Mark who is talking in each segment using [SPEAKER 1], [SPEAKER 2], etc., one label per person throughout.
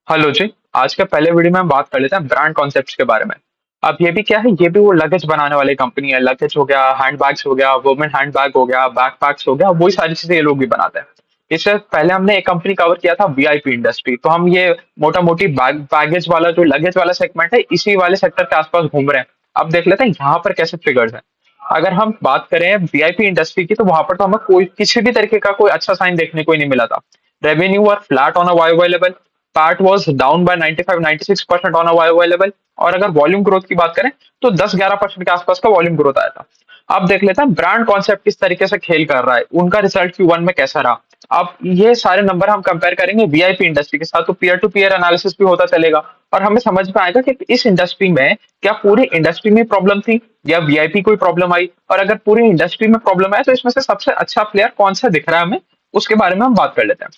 [SPEAKER 1] Hello जी। आज के पहले वीडियो में हम बात कर लेते हैं ब्रांड कॉन्सेप्ट्स के बारे में। अब ये भी क्या है, ये भी वो लगेज बनाने वाली कंपनी है। लगेज हो गया, हैंड बैग्स हो गया, वुमेन हैंड बैग हो गया, बैक पैक्स हो गया, वही सारी चीजें ये लोग भी बनाते हैं। इससे पहले हमने एक कंपनी कवर किया था, वीआईपी इंडस्ट्री। तो हम ये मोटा मोटी बैगेज वाला जो लगेज वाला सेगमेंट है, इसी वाले सेक्टर के आसपास घूम रहे हैं। अब देख लेते हैं यहाँ पर कैसे फिगर्स हैं। अगर हम बात करें वीआईपी इंडस्ट्री की, तो वहां पर तो हमें कोई किसी भी तरीके का कोई अच्छा साइन देखने को ही नहीं मिला था। Revenue were flat on a Y level, PAT was down by 95-96% on a Y level. और अगर वॉल्यूम ग्रोथ की बात करें, तो 10-11% के आसपास का वॉल्यूम ग्रोथ आया था। अब देख लेते हैं ब्रांड कॉन्सेप्ट किस तरीके से खेल कर रहा है, उनका रिजल्ट Q1 में कैसा रहा। अब ये सारे नंबर हम कंपेयर करेंगे वीआईपी इंडस्ट्री के साथ, तो पीयर टू पीयर एनालिसिस भी होता चलेगा। और हमें समझ में आएगा कि इस इंडस्ट्री में क्या पूरी इंडस्ट्री में प्रॉब्लम थी, या वीआईपी कोई प्रॉब्लम आई। और अगर पूरी इंडस्ट्री में प्रॉब्लम आए, तो इसमें से सबसे अच्छा प्लेयर कौन सा दिख रहा है हमें, उसके बारे में हम बात कर लेते हैं।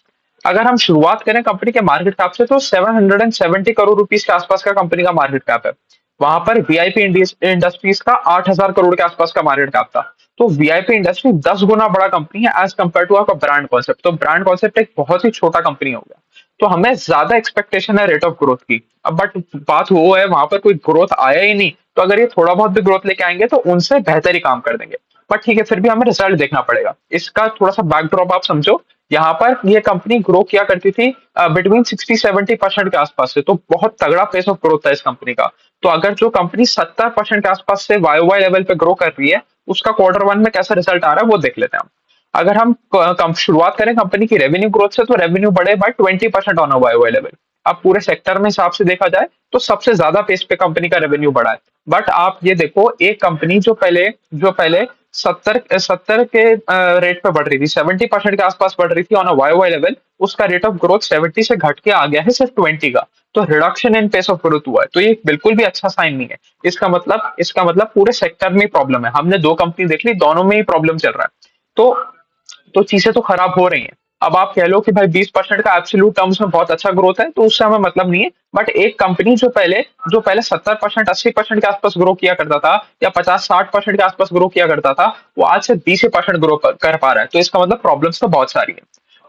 [SPEAKER 1] अगर हम शुरुआत करें कंपनी के मार्केट कैप से, तो 770 करोड़ रुपीस के आसपास का कंपनी का मार्केट कैप है। वहां पर वीआईपी इंडस्ट्रीज का 8,000 करोड़ के आसपास का मार्केट कैप था। तो वीआईपी इंडस्ट्री 10 गुना बड़ा कंपनी है एज कंपेयर टू आपका ब्रांड कॉन्सेप्ट। तो ब्रांड कॉन्सेप्ट एक बहुत ही छोटा कंपनी हो गया। तो हमें ज्यादा एक्सपेक्टेशन है रेट ऑफ ग्रोथ की। अब बट बात वो है, वहां पर कोई ग्रोथ आया ही नहीं। तो अगर ये थोड़ा बहुत भी ग्रोथ लेके आएंगे, तो उनसे बेहतर ही काम कर देंगे। बट ठीक है, फिर भी हमें रिजल्ट देखना पड़ेगा। इसका थोड़ा सा बैकड्रॉप आप समझो। यहाँ पर ये कंपनी ग्रो किया करती थी बिटवीन 60-70% के आसपास से। तो बहुत तगड़ा पेस ऑफ ग्रोथ था इस कंपनी का। तो अगर जो कंपनी 70% के आसपास से वाई वाई लेवल पे ग्रो कर रही है, उसका Q1 में कैसा रिजल्ट आ रहा है वो देख लेते हैं हम। अगर हम शुरुआत करें कंपनी की रेवेन्यू ग्रोथ से, तो रेवेन्यू बढ़े by 20% on a Y Y level. अब पूरे सेक्टर में हिसाब से देखा जाए, तो सबसे ज्यादा पेस पे कंपनी का रेवेन्यू बढ़ा है। बट आप ये देखो, एक कंपनी जो पहले 70 के रेट पे बढ़ रही थी, 70% के आसपास बढ़ रही थी on a Y Y level, उसका रेट ऑफ ग्रोथ 70 से घट के आ गया है सिर्फ 20 का। तो reduction in pace of growth हुआ है। तो ये बिल्कुल भी अच्छा साइन नहीं है। इसका मतलब पूरे सेक्टर में प्रॉब्लम है। हमने दो कंपनी देख ली, दोनों में ही प्रॉब्लम चल रहा है। तो चीजें तो खराब हो रही हैं। अब आप कह लो कि भाई 20% का एब्सोल्यूट टर्म्स में बहुत अच्छा ग्रोथ है, तो उससे हमें मतलब नहीं है। बट एक कंपनी जो पहले 70% 80% के आसपास ग्रो किया करता था, या 50-60% के आसपास ग्रो किया करता था, वो आज से 20% ग्रो कर पा रहा है। तो इसका मतलब प्रॉब्लम्स तो बहुत सारी है।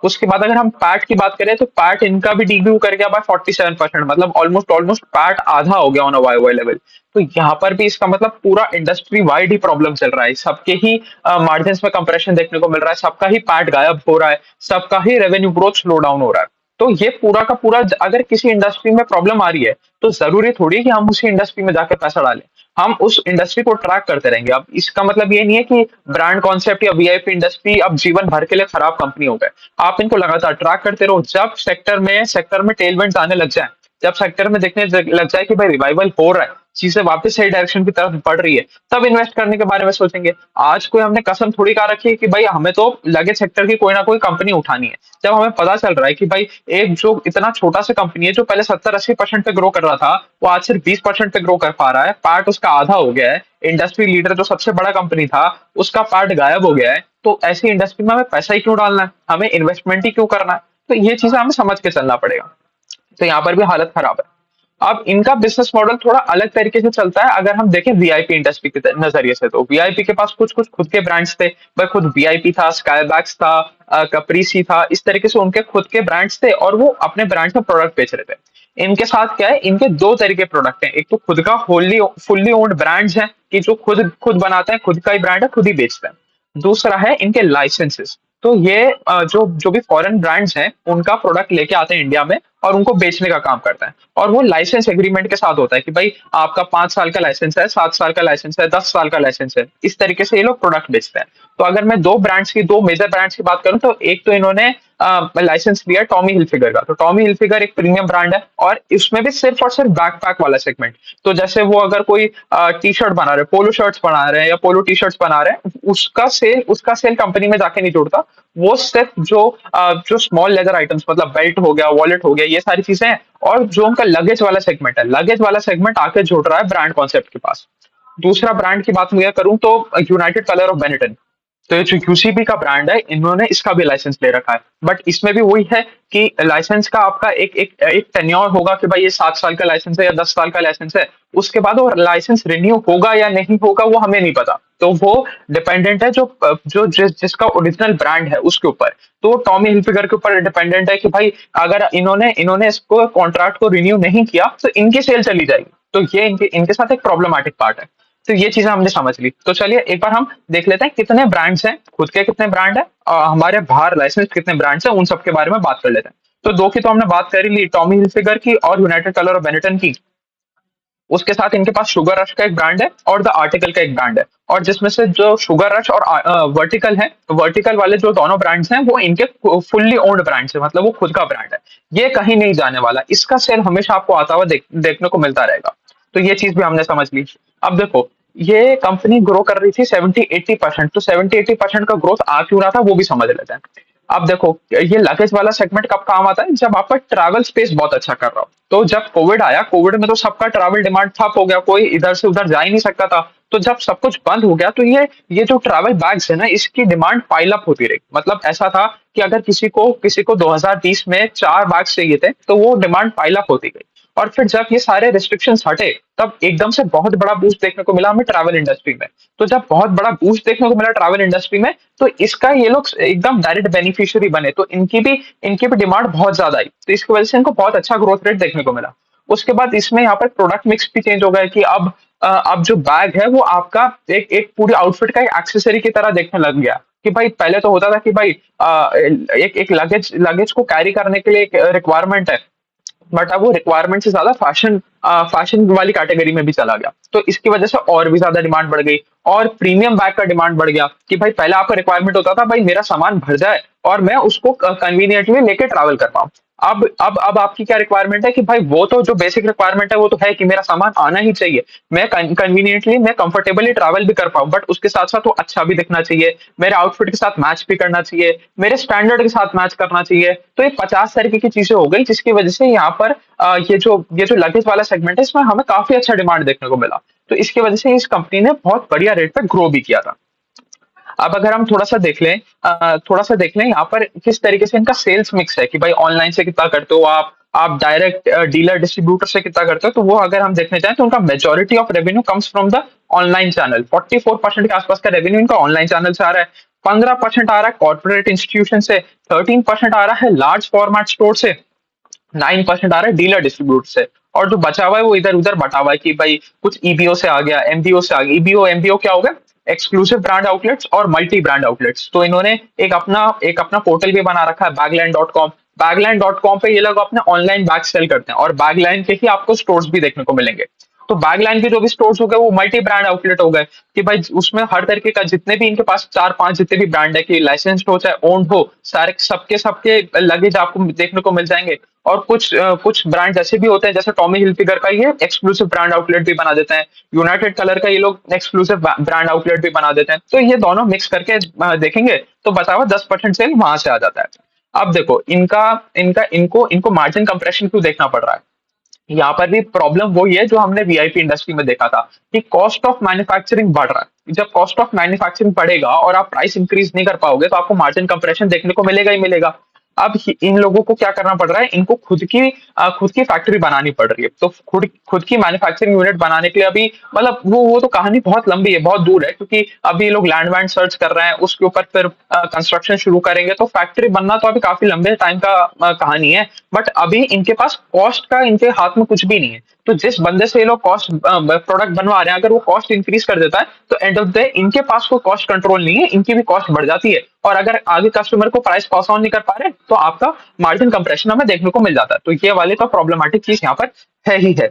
[SPEAKER 1] उसके बाद अगर हम पैट की बात करें, तो पैट इनका भी डीग्रू कर गया बाय 47%। मतलब ऑलमोस्ट ऑलमोस्ट पैट आधा हो गया on a Y Y level. तो यहाँ पर भी इसका मतलब पूरा इंडस्ट्री वाइड ही प्रॉब्लम चल रहा है। सबके ही मार्जिन में कंप्रेशन देखने को मिल रहा है, सबका ही पैट गायब हो रहा है, सबका ही रेवेन्यू ग्रोथ स्लो डाउन हो रहा है। तो ये पूरा का पूरा, अगर किसी इंडस्ट्री में प्रॉब्लम आ रही है, तो जरूरी थोड़ी है कि हम उसी इंडस्ट्री में जाकर पैसा डालें। हम उस इंडस्ट्री को ट्रैक करते रहेंगे। अब इसका मतलब ये नहीं है कि ब्रांड कॉन्सेप्ट या वीआईपी इंडस्ट्री अब जीवन भर के लिए खराब कंपनी हो गए। आप इनको लगातार ट्रैक करते रहो। जब सेक्टर में टेलविंड्स आने लग जाए, जब सेक्टर में देखने लग जाए कि भाई रिवाइवल हो रहा है, चीजें वापस सही डायरेक्शन की तरफ बढ़ रही है, तब इन्वेस्ट करने के बारे में सोचेंगे। आज कोई हमने कसम थोड़ी खा रखी है कि भाई हमें तो लगेज सेक्टर की कोई ना कोई कंपनी उठानी है। जब हमें पता चल रहा है कि भाई एक जो इतना छोटा सा कंपनी है, जो पहले 70-80% पे ग्रो कर रहा था, वो आज सिर्फ 20% पे ग्रो कर पा रहा है, पार्ट उसका आधा हो गया है। इंडस्ट्री लीडर जो सबसे बड़ा कंपनी था, उसका पार्ट गायब हो गया है। तो ऐसी इंडस्ट्री में हमें पैसा ही क्यों डालना है, हमें इन्वेस्टमेंट ही क्यों करना है। तो ये चीजें हमें समझ के चलना पड़ेगा। तो यहाँ पर भी हालत खराब है। अब इनका बिजनेस मॉडल थोड़ा अलग तरीके से चलता है। अगर हम देखें वीआईपी इंडस्ट्री के नजरिए से, तो वीआईपी के पास कुछ कुछ खुद के ब्रांड्स थे। भाई खुद वीआईपी था, स्काईबैक्स था, कप्रीसी था। इस तरीके से उनके खुद के ब्रांड्स थे, और वो अपने ब्रांड्स में प्रोडक्ट बेच रहे थे। इनके साथ क्या है, इनके दो तरीके प्रोडक्ट हैं। एक तो खुद का होली फुल्ली ओन्ड ब्रांड्स हैं, कि जो खुद खुद बनाते हैं, खुद का ही ब्रांड है, खुद ही बेचते हैं। दूसरा है इनके लाइसेंसेस। तो ये जो जो भी फॉरेन ब्रांड्स हैं, उनका प्रोडक्ट लेके आते हैं इंडिया में, और उनको बेचने का काम करता है। और वो लाइसेंस एग्रीमेंट के साथ होता है कि भाई आपका 5 साल का लाइसेंस है, 7 साल का लाइसेंस है, 10 साल का लाइसेंस है। इस तरीके से ये लोग प्रोडक्ट बेचते हैं। तो अगर मैं दो मेजर ब्रांड्स की बात करूं, तो एक तो इन्होंने लाइसेंस लिया टॉमी हिलफिगर का। तो टॉमी हिलफिगर एक प्रीमियम ब्रांड है, और इसमें भी सिर्फ और सिर्फ बैकपैक वाला सेगमेंट। तो जैसे वो अगर कोई टी शर्ट बना रहे, पोलो शर्ट्स बना रहे हैं, या पोलो टी शर्ट्स बना रहे हैं, उसका सेल कंपनी में जाके नहीं जुड़ता। वो सिर्फ जो स्मॉल लेदर आइटम्स, मतलब बेल्ट हो गया, वॉलेट हो गया, ये सारी चीजें हैं। और जो उनका लगेज वाला सेगमेंट है, लगेज वाला सेगमेंट आके जुड़ रहा है ब्रांड कॉन्सेप्ट के पास। दूसरा ब्रांड की बात मैं करूं, तो यूनाइटेड कलर ऑफ बेनेटन। तो ये जो यूसीबी का ब्रांड है, इन्होंने इसका भी लाइसेंस ले रखा है। बट इसमें भी वही है कि लाइसेंस का आपका एक टेन्योर होगा कि भाई ये 7 साल का लाइसेंस है या 10 साल का लाइसेंस है। उसके बाद वो लाइसेंस रिन्यू होगा या नहीं होगा वो हमें नहीं पता। तो वो डिपेंडेंट है जिसका ओरिजिनल ब्रांड है उसके ऊपर। तो टॉमी हिलफिगर के ऊपर डिपेंडेंट है कि भाई अगर इन्होंने इन्होंने इसको कॉन्ट्रैक्ट को रिन्यू नहीं किया तो इनकी सेल चली जाएगी। तो ये इनके इनके साथ एक प्रॉब्लमेटिक पार्ट है। तो ये चीजें हमने समझ ली। तो चलिए एक बार हम देख लेते हैं कितने ब्रांड्स हैं, खुद के कितने ब्रांड है और हमारे बाहर लाइसेंस कितने ब्रांड्स हैं, उन सब के बारे में बात कर लेते हैं। तो दो की तो हमने बात कर ही ली, टॉमी हिलफिगर की और यूनाइटेड कलर और बेनेटन की। उसके साथ इनके पास शुगर रश का एक ब्रांड है और द आर्टिकल का एक ब्रांड है। और जिसमें से जो शुगर रश और वर्टिकल है, वर्टिकल वाले जो दोनों ब्रांड्स हैं वो इनके फुल्ली ओन्ड ब्रांड्स है, मतलब वो खुद का ब्रांड है। ये कहीं नहीं जाने वाला, इसका सेल हमेशा आपको आता हुआ देखने को मिलता रहेगा। तो ये चीज भी हमने समझ ली। अब देखो, ये कंपनी ग्रो कर रही थी 70-80%। तो 70-80% का ग्रोथ आ क्यों रहा था वो भी समझ लेते हैं। अब देखो, ये लगेज वाला सेगमेंट कब काम आता है, जब आपका ट्रैवल स्पेस बहुत अच्छा कर रहा हो। तो जब कोविड आया, कोविड में तो सबका ट्रैवल डिमांड ठप हो गया, कोई इधर से उधर जा ही नहीं सकता था। तो जब सब कुछ बंद हो गया तो ये जो ट्रैवल बैग्स है ना, इसकी डिमांड पाइल अप होती रही। मतलब ऐसा था कि अगर किसी को 2020 में 4 बैग्स चाहिए थे तो वो डिमांड पाइल अप होती गई। और फिर जब ये सारे रिस्ट्रिक्शंस हटे तब एकदम से बहुत बड़ा बूस्ट देखने को मिला हमें ट्रैवल इंडस्ट्री में। तो जब बहुत बड़ा बूस्ट देखने को मिला ट्रैवल इंडस्ट्री में, तो इसका ये लोग एकदम डायरेक्ट बेनिफिशियरी बने। तो इनकी भी डिमांड बहुत ज्यादा आई, तो इसकी वजह से इनको बहुत अच्छा ग्रोथ रेट देखने को मिला। उसके बाद इसमें यहाँ पर प्रोडक्ट मिक्स भी चेंज हो गया कि अब जो बैग है वो आपका एक एक पूरी आउटफिट का एक एक्सेसरी की तरह देखने लग गया। कि भाई पहले तो होता था कि भाई एक एक लगेज को कैरी करने के लिए एक रिक्वायरमेंट है, बट अब वो रिक्वायरमेंट से ज्यादा फैशन वाली कैटेगरी में भी चला गया। तो इसकी वजह से और भी ज्यादा डिमांड बढ़ गई और प्रीमियम बैग का डिमांड बढ़ गया कि भाई पहले आपका रिक्वायरमेंट होता था भाई मेरा सामान भर जाए और मैं उसको कन्वीनियंटली लेके ट्रैवल कर पाऊँ। अब आपकी क्या रिक्वायरमेंट है कि भाई वो तो जो बेसिक रिक्वायरमेंट है वो तो है कि मेरा सामान आना ही चाहिए, मैं कन्वीनियंटली मैं कंफर्टेबली ट्रैवल भी कर पाऊँ, बट उसके साथ साथ वो अच्छा भी दिखना चाहिए, मेरे आउटफिट के साथ मैच भी करना चाहिए, मेरे स्टैंडर्ड के साथ मैच करना चाहिए। तो ये 50 तरीके की चीजें हो गई जिसकी वजह से यहाँ पर ये जो लगेज वाला सेगमेंट है इसमें हमें काफी अच्छा डिमांड देखने को मिला। तो इसकी वजह से इस कंपनी ने बहुत बढ़िया रेट पे ग्रो भी किया था। अब अगर हम थोड़ा सा देख लें यहाँ पर किस तरीके से इनका सेल्स मिक्स है कि भाई ऑनलाइन से कितना करते हो आप डायरेक्ट डीलर डिस्ट्रीब्यूटर से कितना करते हो। तो वो अगर हम देखने जाएं तो उनका majority of revenue comes from the online channel. 44% के आसपास का रेवेन्यू इनका ऑनलाइन चैनल से आ रहा है। 15% आ रहा है कॉर्पोरेट इंस्टीट्यूशन से। 13% आ रहा है लार्ज फॉर्मेट स्टोर से। 9% आ रहा है डीलर डिस्ट्रीब्यूट से। और जो बचा हुआ है वो इधर उधर बटा हुआ है कि भाई कुछ ईबीओ से आ गया, एमबीओ से आ गया। ईबीओ एमबीओ क्या होगा, एक्सक्लूसिव ब्रांड आउटलेट्स और मल्टी ब्रांड आउटलेट्स। तो इन्होंने एक अपना पोर्टल भी बना रखा है बैगलैंड.com। बैगलैंड.com पे ये लोग अपने ऑनलाइन बैग सेल करते हैं और बैगलैंड के ही आपको स्टोर्स भी देखने को मिलेंगे। तो बैगलैंड के जो भी स्टोर्स हो गए वो मल्टी ब्रांड आउटलेट हो गए कि भाई उसमें हर तरीके का जितने भी इनके पास 4-5 जितने भी ब्रांड है कि लाइसेंस्ड हो चाहे ओन्ड हो, सारे सबके सबके लगेज आपको देखने को मिल जाएंगे। और कुछ ब्रांड ऐसे भी होते हैं जैसे टॉमी हिलफिगर का ये एक्सक्लूसिव ब्रांड आउटलेट भी बना देते हैं। यूनाइटेड कलर का ये लोग एक्सक्लूसिव ब्रांड आउटलेट भी बना देते हैं। तो ये दोनों मिक्स करके देखेंगे तो बचा हुआ 10% सेल वहां से आ जाता है। अब देखो इनका इनका इनको इनको मार्जिन कंप्रेशन क्यों देखना पड़ रहा है। यहाँ पर भी प्रॉब्लम वही है जो हमने वीआईपी इंडस्ट्री में देखा था कि कॉस्ट ऑफ मैन्युफैक्चरिंग बढ़ रहा है। जब कॉस्ट ऑफ मैन्युफैक्चरिंग बढ़ेगा और आप प्राइस इंक्रीज नहीं कर पाओगे तो आपको मार्जिन कंप्रेशन देखने को मिलेगा ही मिलेगा। अब इन लोगों को क्या करना पड़ रहा है, इनको खुद की फैक्ट्री बनानी पड़ रही है। तो खुद की मैन्युफैक्चरिंग यूनिट बनाने के लिए अभी मतलब वो तो कहानी बहुत लंबी है, बहुत दूर है, क्योंकि अभी ये लोग लैंड वैंड सर्च कर रहे हैं, उसके ऊपर फिर कंस्ट्रक्शन शुरू करेंगे। तो फैक्ट्री बनना तो अभी काफी लंबे टाइम का कहानी है। बट अभी इनके पास कॉस्ट का इनके हाथ में कुछ भी नहीं है। तो जिस बंदे से ये लोग कॉस्ट प्रोडक्ट बनवा रहे हैं अगर वो कॉस्ट इंक्रीज कर देता है तो एंड ऑफ द इनके पास कोई कॉस्ट कंट्रोल नहीं है, इनकी भी कॉस्ट बढ़ जाती है। और अगर आगे कस्टमर को प्राइस पास ऑन नहीं कर पा रहे तो आपका मार्जिन कंप्रेशन हमें देखने को मिल जाता है। तो ये वाले तो प्रॉब्लमेटिक चीज यहाँ पर है ही है।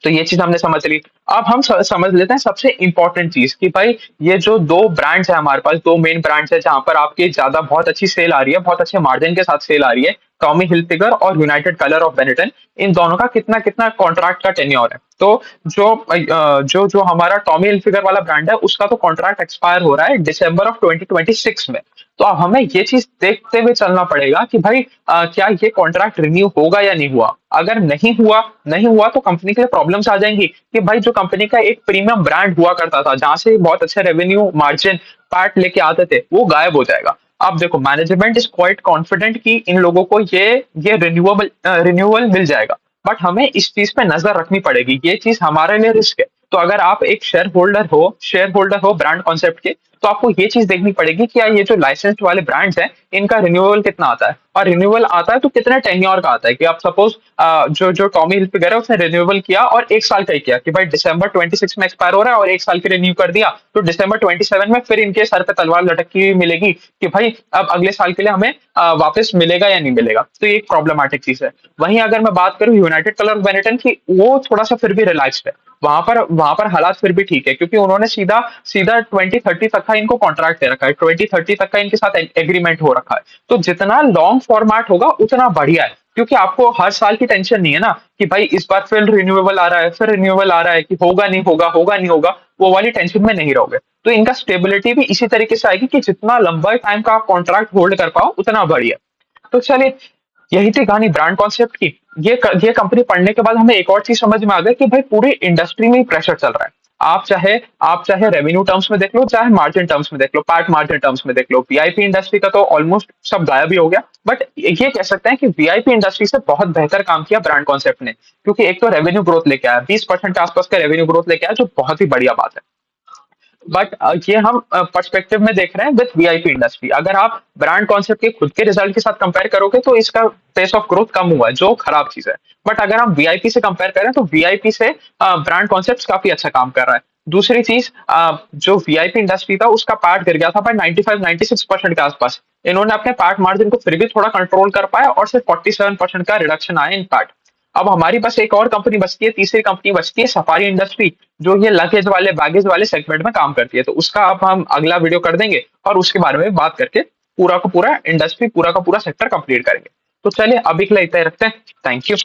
[SPEAKER 1] तो ये चीज हमने समझ ली। अब हम समझ लेते हैं सबसे इंपॉर्टेंट चीज कि भाई ये जो दो ब्रांड्स है हमारे पास, दो मेन ब्रांड्स है जहां पर आपकी ज्यादा बहुत अच्छी सेल आ रही है, बहुत अच्छे मार्जिन के साथ सेल आ रही है। टॉमी हिल्फिगर और यूनाइटेड कलर ऑफ बेनेटन, इन दोनों का कितना कितना कॉन्ट्रैक्ट का टेन्योर है। तो जो जो हमारा टॉमी हिल्फिगर वाला ब्रांड है उसका तो कॉन्ट्रैक्ट एक्सपायर हो रहा है दिसंबर ऑफ 2026 में। तो अब हमें ये चीज देखते हुए चलना पड़ेगा कि भाई क्या ये कॉन्ट्रैक्ट रिन्यू होगा या नहीं हुआ। अगर नहीं हुआ तो कंपनी के लिए प्रॉब्लम्स आ जाएंगी कि भाई जो कंपनी का एक प्रीमियम ब्रांड हुआ करता था जहां से बहुत अच्छे रेवेन्यू मार्जिन पार्ट लेके आते थे वो गायब हो जाएगा। अब देखो मैनेजमेंट इज क्वाइट कॉन्फिडेंट कि इन लोगों को ये रिन्यूअल मिल जाएगा, बट हमें इस चीज पे नजर रखनी पड़ेगी, ये चीज हमारे लिए रिस्क है। तो अगर आप एक शेयर होल्डर हो ब्रांड कॉन्सेप्ट के, तो आपको ये चीज देखनी पड़ेगी कि यार ये जो लाइसेंस्ड वाले ब्रांड्स हैं इनका रिन्यूअल कितना आता है, और रिन्यूअल आता है तो कितने टेन्योर का आता है। कि आप सपोज जो जो टॉमी हिल्फिगर है उसने रिन्यूअल किया और एक साल का ही किया कि भाई दिसंबर 26 में एक्सपायर हो रहा है और एक साल के रिन्यू कर दिया, तो दिसंबर 27 में फिर इनके सर पे तलवार लटकी हुई मिलेगी कि भाई अब अगले साल के लिए हमें वापस मिलेगा या नहीं मिलेगा। तो ये एक प्रॉब्लमैटिक चीज है। वहीं अगर मैं बात करूं यूनाइटेड कलर ऑफ बेनेटन की, वो थोड़ा सा फिर भी रिलैक्स्ड है। वहां पर हालात फिर भी ठीक है क्योंकि उन्होंने सीधा सीधा 2030 तक का इनको कॉन्ट्रैक्ट दे रखा है, 2030 तक का इनके साथ एग्रीमेंट हो रखा है। तो जितना लॉन्ग फॉर्मेट होगा उतना बढ़िया है, क्योंकि आपको हर साल की टेंशन नहीं है ना कि भाई इस बार फिर रिन्यूएबल आ रहा है, फिर रिन्यूएबल आ रहा है कि होगा नहीं होगा, होगा नहीं होगा, वो वाली टेंशन में नहीं रहोगे। तो इनका स्टेबिलिटी भी इसी तरीके से आएगी कि जितना लंबा टाइम का आप कॉन्ट्रैक्ट होल्ड कर पाओ उतना बढ़िया। तो चलिए, यही थी कहानी ब्रांड कॉन्सेप्ट की। ये कंपनी पढ़ने के बाद हमें एक और चीज समझ में आ गई कि भाई पूरी इंडस्ट्री में ही प्रेशर चल रहा है। आप चाहे रेवेन्यू टर्म्स में देख लो, चाहे मार्जिन टर्म्स में देख लो, पार्ट मार्जिन टर्म्स में देख लो, वीआईपी इंडस्ट्री का तो ऑलमोस्ट सब गायब ही हो गया। बट ये कह सकते हैं कि वीआईपी इंडस्ट्री से बहुत बेहतर काम किया ब्रांड कॉन्सेप्ट ने, क्योंकि एक तो रेवेन्यू ग्रोथ लेके आया, 20% के आसपास का रेवेन्यू ग्रोथ लेके आया, जो बहुत ही बढ़िया बात है। बट ये हम पर्सपेक्टिव में देख रहे हैं विद वीआईपी इंडस्ट्री। अगर आप ब्रांड कॉन्सेप्ट के खुद के रिजल्ट के साथ कंपेयर करोगे तो इसका पेस ऑफ ग्रोथ कम हुआ है, जो खराब चीज है। बट अगर हम वीआईपी से कंपेयर करें तो वीआईपी से ब्रांड कॉन्सेप्ट काफी अच्छा काम कर रहा है। दूसरी चीज, जो वीआईपी इंडस्ट्री था उसका पार्ट गिर गया था बाय 95-96% के आसपास। इन्होंने अपने पार्ट मार्जिन को फिर भी थोड़ा कंट्रोल कर पाया और सिर्फ 47% का रिडक्शन आया इन पार्ट। अब हमारी पास एक और कंपनी बचती है, तीसरी कंपनी बचती है सफारी इंडस्ट्री, जो ये लगेज वाले बैगेज वाले सेगमेंट में काम करती है। तो उसका अब हम अगला वीडियो कर देंगे और उसके बारे में बात करके पूरा का पूरा इंडस्ट्री, पूरा का पूरा सेक्टर कंप्लीट करेंगे। तो चलिए अभी के लिए इतना ही रखते हैं। Thank you.